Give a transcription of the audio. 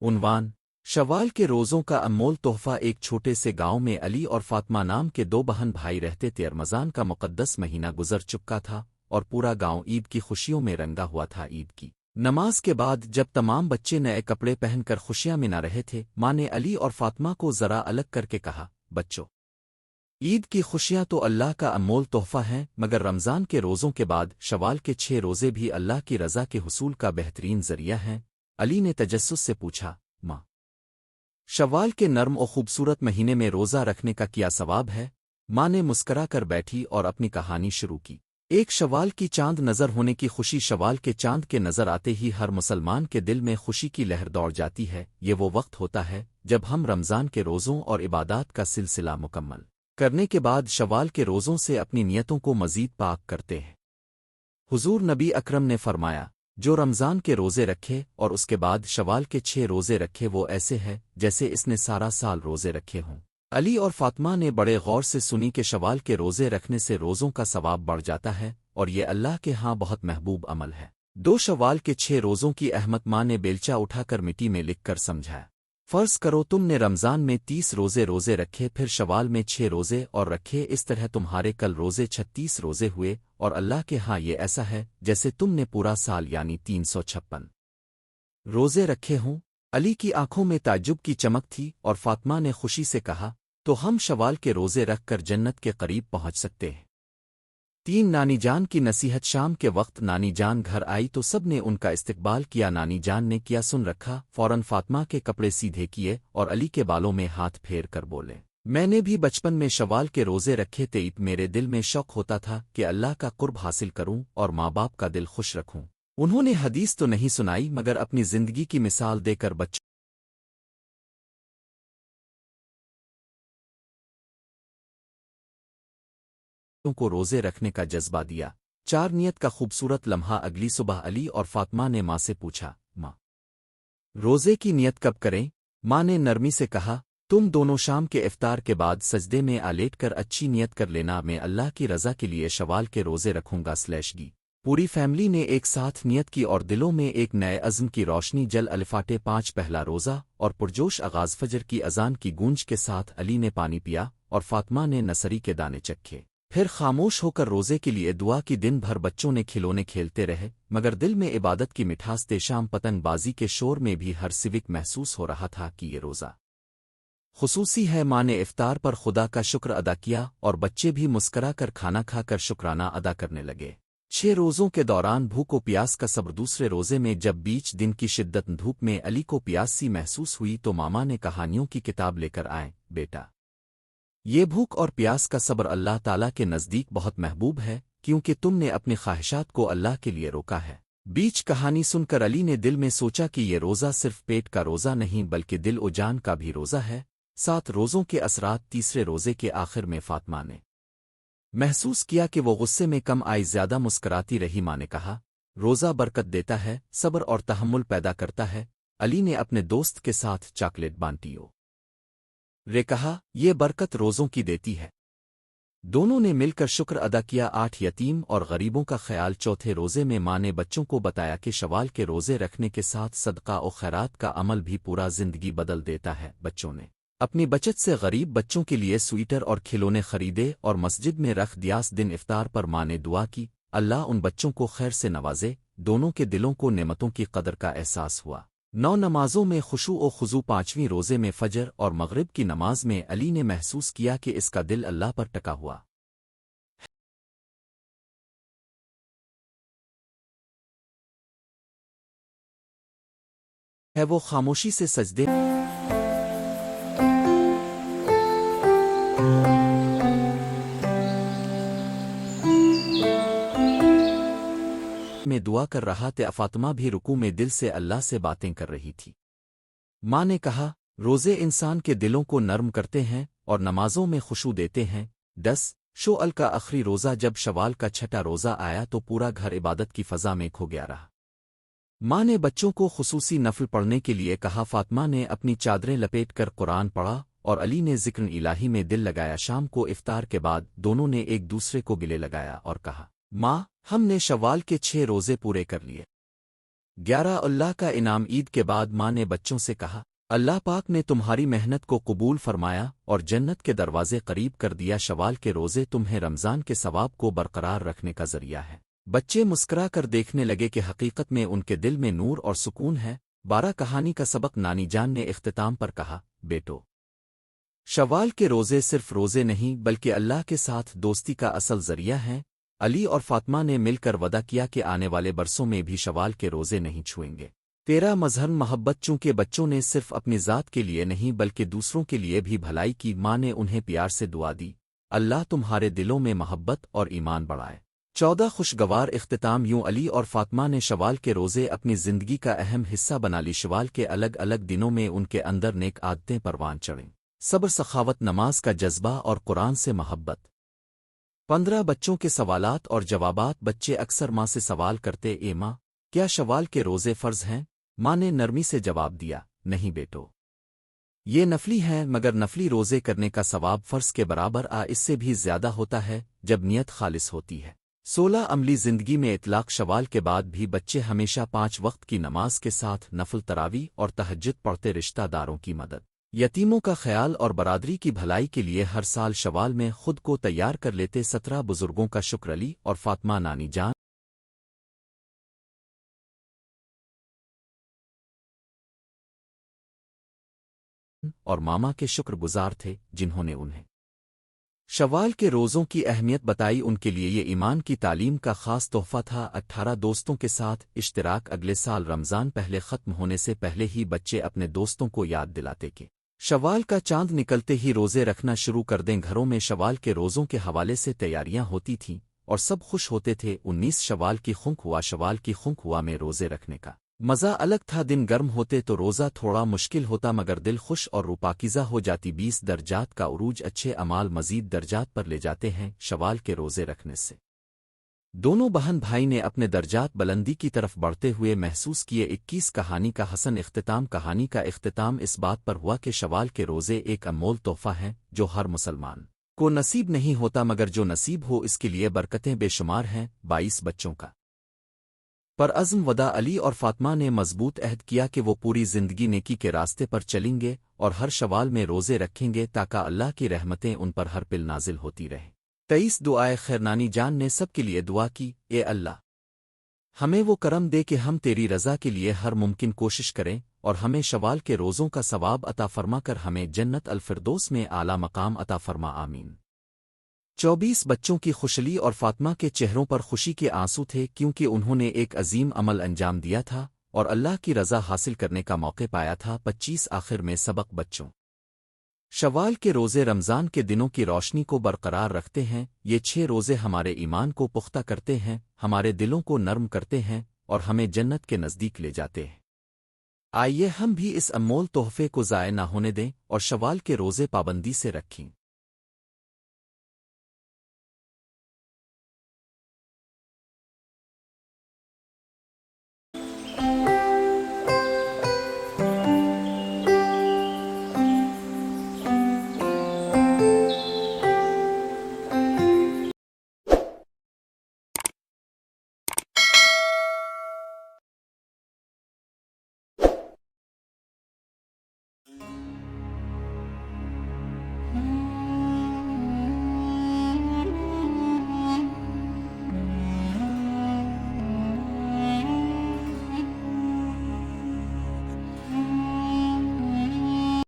عنوان شوال کے روزوں کا انمول تحفہ ایک چھوٹے سے گاؤں میں علی اور فاطمہ نام کے دو بہن بھائی رہتے تھے۔ رمضان کا مقدس مہینہ گزر چکا تھا اور پورا گاؤں عید کی خوشیوں میں رنگا ہوا تھا۔ عید کی نماز کے بعد جب تمام بچے نئے کپڑے پہن کر خوشیاں منا رہے تھے، ماں نے علی اور فاطمہ کو ذرا الگ کر کے کہا، بچوں، عید کی خوشیاں تو اللہ کا انمول تحفہ ہیں، مگر رمضان کے روزوں کے بعد شوال کے 6 روزے بھی اللہ کی رضا کے حصول کا بہترین ذریعہ ہیں۔ علی نے تجسس سے پوچھا، ماں، شوال کے نرم و خوبصورت مہینے میں روزہ رکھنے کا کیا ثواب ہے؟ ماں نے مسکرا کر بیٹھی اور اپنی کہانی شروع کی۔ ایک شوال کی چاند نظر ہونے کی خوشی۔ شوال کے چاند کے نظر آتے ہی ہر مسلمان کے دل میں خوشی کی لہر دوڑ جاتی ہے۔ یہ وہ وقت ہوتا ہے جب ہم رمضان کے روزوں اور عبادات کا سلسلہ مکمل کرنے کے بعد شوال کے روزوں سے اپنی نیتوں کو مزید پاک کرتے ہیں۔ حضور نبی اکرم نے فرمایا، جو رمضان کے روزے رکھے اور اس کے بعد شوال کے 6 روزے رکھے وہ ایسے ہے جیسے اس نے سارا سال روزے رکھے ہوں۔ علی اور فاطمہ نے بڑے غور سے سنی کہ شوال کے روزے رکھنے سے روزوں کا ثواب بڑھ جاتا ہے اور یہ اللہ کے ہاں بہت محبوب عمل ہے۔ 2 شوال کے 6 روزوں کی اہمیت ماں نے بیلچہ اٹھا کر مٹی میں لکھ کر سمجھایا۔ فرض کرو تم نے رمضان میں 30 روزے رکھے، پھر شوال میں 6 روزے اور رکھے، اس طرح تمہارے کل روزے 36 روزے ہوئے، اور اللہ کے ہاں یہ ایسا ہے جیسے تم نے پورا سال یعنی 356 روزے رکھے ہوں۔ علی کی آنکھوں میں تعجب کی چمک تھی اور فاطمہ نے خوشی سے کہا، تو ہم شوال کے روزے رکھ کر جنت کے قریب پہنچ سکتے ہیں۔ 3 نانی جان کی نصیحت۔ شام کے وقت نانی جان گھر آئی تو سب نے ان کا استقبال کیا۔ نانی جان نے کیا سن رکھا، فوراً فاطمہ کے کپڑے سیدھے کیے اور علی کے بالوں میں ہاتھ پھیر کر بولے، میں نے بھی بچپن میں شوال کے روزے رکھے تھے۔ میرے دل میں شوق ہوتا تھا کہ اللہ کا قرب حاصل کروں اور ماں باپ کا دل خوش رکھوں۔ انہوں نے حدیث تو نہیں سنائی مگر اپنی زندگی کی مثال دے کر بچوں کو روزے رکھنے کا جذبہ دیا۔ 4 نیت کا خوبصورت لمحہ۔ اگلی صبح علی اور فاطمہ نے ماں سے پوچھا، ماں، روزے کی نیت کب کریں؟ ماں نے نرمی سے کہا، تم دونوں شام کے افطار کے بعد سجدے میں لیٹ کر اچھی نیت کر لینا، میں اللہ کی رضا کے لیے شوال کے روزے رکھوں گا۔ گی پوری فیملی نے ایک ساتھ نیت کی اور دلوں میں ایک نئے عزم کی روشنی جل۔ الفاٹے 5 پہلا روزہ اور پرجوش آغاز۔ فجر کی اذان کی گونج کے ساتھ علی نے پانی پیا اور فاطمہ نے نصری کے دانے چکھے، پھر خاموش ہو کر روزے کے لیے دعا کی۔ دن بھر بچوں نے کھلونے کھیلتے رہے مگر دل میں عبادت کی مٹھاس تھی۔ شام پتنگ بازی کے شور میں بھی ہر سوک محسوس ہو رہا تھا کہ یہ روزہ خصوصی ہے۔ ماں نے افطار پر خدا کا شکر ادا کیا اور بچے بھی مسکرا کر کھانا کھا کر شکرانہ ادا کرنے لگے۔ 6 روزوں کے دوران بھوک و پیاس کا صبر۔ دوسرے روزے میں جب بیچ دن کی شدت دھوپ میں علی کو پیاس سی محسوس ہوئی تو ماما نے کہانیوں کی کتاب لے کر آئے، بیٹا، یہ بھوک اور پیاس کا صبر اللہ تعالیٰ کے نزدیک بہت محبوب ہے کیونکہ تم نے اپنی خواہشات کو اللہ کے لیے روکا ہے۔ بیچ کہانی سن کر علی نے دل میں سوچا کہ یہ روزہ صرف پیٹ کا روزہ نہیں بلکہ دل و جان کا بھی روزہ ہے۔ 7 روزوں کے اثرات۔ تیسرے روزے کے آخر میں فاطمہ نے محسوس کیا کہ وہ غصے میں کم آئی، زیادہ مسکراتی رہی۔ ماں نے کہا، روزہ برکت دیتا ہے، صبر اور تحمل پیدا کرتا ہے۔ علی نے اپنے دوست کے ساتھ چاکلیٹ بانٹی رے کہا، یہ برکت روزوں کی دیتی ہے۔ دونوں نے مل کر شکر ادا کیا۔ 8 یتیم اور غریبوں کا خیال۔ چوتھے روزے میں ماں نے بچوں کو بتایا کہ شوال کے روزے رکھنے کے ساتھ صدقہ و خیرات کا عمل بھی پورا زندگی بدل دیتا ہے۔ بچوں نے اپنی بچت سے غریب بچوں کے لیے سویٹر اور کھلونے خریدے اور مسجد میں رکھ دیا۔ دن افطار پر ماں نے دعا کی، اللہ ان بچوں کو خیر سے نوازے۔ دونوں کے دلوں کو نعمتوں کی قدر کا احساس ہوا۔ 9 نمازوں میں خشوع و خضوع۔ 5ویں روزے میں فجر اور مغرب کی نماز میں علی نے محسوس کیا کہ اس کا دل اللہ پر ٹکا ہوا ہے۔ وہ خاموشی سے سجدے میں دعا کر رہا تھا۔ فاطمہ بھی رکوع میں دل سے اللہ سے باتیں کر رہی تھی۔ ماں نے کہا، روزے انسان کے دلوں کو نرم کرتے ہیں اور نمازوں میں خشوع دیتے ہیں۔ 10 شوال کا آخری روزہ۔ جب شوال کا 6واں روزہ آیا تو پورا گھر عبادت کی فضا میں کھو گیا رہا۔ ماں نے بچوں کو خصوصی نفل پڑھنے کے لیے کہا۔ فاطمہ نے اپنی چادریں لپیٹ کر قرآن پڑھا اور علی نے ذکر الہی میں دل لگایا۔ شام کو افطار کے بعد دونوں نے ایک دوسرے کو گلے لگایا اور کہا، ماں، ہم نے شوال کے 6 روزے پورے کر لیے۔ 11 اللہ کا انعام عید کے بعد ماں نے بچوں سے کہا، اللہ پاک نے تمہاری محنت کو قبول فرمایا اور جنت کے دروازے قریب کر دیا۔ شوال کے روزے تمہیں رمضان کے ثواب کو برقرار رکھنے کا ذریعہ ہے۔ بچے مسکرا کر دیکھنے لگے کہ حقیقت میں ان کے دل میں نور اور سکون ہے۔ 12 کہانی کا سبق نانی جان نے اختتام پر کہا، بیٹو، شوال کے روزے صرف روزے نہیں بلکہ اللہ کے ساتھ دوستی کا اصل ذریعہ ہیں۔ علی اور فاطمہ نے مل کر وعدہ کیا کہ آنے والے برسوں میں بھی شوال کے روزے نہیں چھوئیں گے۔ تیرا مظہر محبت، چونکہ بچوں نے صرف اپنی ذات کے لیے نہیں بلکہ دوسروں کے لیے بھی بھلائی کی۔ ماں نے انہیں پیار سے دعا دی، اللہ تمہارے دلوں میں محبت اور ایمان بڑھائے۔ 14 خوشگوار اختتام۔ یوں علی اور فاطمہ نے شوال کے روزے اپنی زندگی کا اہم حصہ بنا لی۔ شوال کے الگ الگ دنوں میں ان کے اندر نیک عادتیں پروان چڑھیں، صبر، سخاوت، نماز کا جذبہ اور قرآن سے محبت۔ 15 بچوں کے سوالات اور جوابات۔ بچے اکثر ماں سے سوال کرتے، اے ماں، کیا شوال کے روزے فرض ہیں؟ ماں نے نرمی سے جواب دیا، نہیں بیٹو، یہ نفلی ہیں، مگر نفلی روزے کرنے کا ثواب فرض کے برابر اس سے بھی زیادہ ہوتا ہے جب نیت خالص ہوتی ہے۔ 16 عملی زندگی میں اطلاق۔ شوال کے بعد بھی بچے ہمیشہ 5 وقت کی نماز کے ساتھ نفل تراویح اور تہجد پڑھتے، رشتہ داروں کی مدد، یتیموں کا خیال اور برادری کی بھلائی کے لیے ہر سال شوال میں خود کو تیار کر لیتے۔ 17 بزرگوں کا شکر، علی اور فاطمہ نانی جان اور ماما کے شکر گزار تھے جنہوں نے انہیں شوال کے روزوں کی اہمیت بتائی۔ ان کے لیے یہ ایمان کی تعلیم کا خاص تحفہ تھا۔ 18 دوستوں کے ساتھ اشتراک۔ اگلے سال رمضان پہلے ختم ہونے سے پہلے ہی بچے اپنے دوستوں کو یاد دلاتے کہ شوال کا چاند نکلتے ہی روزے رکھنا شروع کر دیں۔ گھروں میں شوال کے روزوں کے حوالے سے تیاریاں ہوتی تھیں اور سب خوش ہوتے تھے۔ 19 شوال کی خنک ہوا۔ شوال کی خنک ہوا میں روزے رکھنے کا مزہ الگ تھا۔ دن گرم ہوتے تو روزہ تھوڑا مشکل ہوتا مگر دل خوش اور روح پاکیزہ ہو جاتی۔ 20 درجات کا عروج، اچھے اعمال مزید درجات پر لے جاتے ہیں۔ شوال کے روزے رکھنے سے دونوں بہن بھائی نے اپنے درجات بلندی کی طرف بڑھتے ہوئے محسوس کیے۔ 21 کہانی کا حسن اختتام۔ کہانی کا اختتام اس بات پر ہوا کہ شوال کے روزے ایک انمول تحفہ ہیں جو ہر مسلمان کو نصیب نہیں ہوتا، مگر جو نصیب ہو اس کے لیے برکتیں بے شمار ہیں۔ 22 بچوں کا پر عزم ودا۔ علی اور فاطمہ نے مضبوط عہد کیا کہ وہ پوری زندگی نیکی کے راستے پر چلیں گے اور ہر شوال میں روزے رکھیں گے تاکہ اللہ کی رحمتیں ان پر ہر پل نازل ہوتی رہیں۔ 23 دعائے خیر۔ نانی جان نے سب کے لیے دعا کی، اے اللہ، ہمیں وہ کرم دے کہ ہم تیری رضا کے لیے ہر ممکن کوشش کریں اور ہمیں شوال کے روزوں کا ثواب عطا فرما کر ہمیں جنت الفردوس میں اعلیٰ مقام عطا فرما، آمین۔ 24 بچوں کی خوشحالی اور فاطمہ کے چہروں پر خوشی کے آنسو تھے کیونکہ انہوں نے ایک عظیم عمل انجام دیا تھا اور اللہ کی رضا حاصل کرنے کا موقع پایا تھا۔ 25 آخر میں سبق۔ بچوں، شوال کے روزے رمضان کے دنوں کی روشنی کو برقرار رکھتے ہیں۔ یہ 6 روزے ہمارے ایمان کو پختہ کرتے ہیں، ہمارے دلوں کو نرم کرتے ہیں اور ہمیں جنت کے نزدیک لے جاتے ہیں۔ آئیے ہم بھی اس انمول تحفے کو ضائع نہ ہونے دیں اور شوال کے روزے پابندی سے رکھیں۔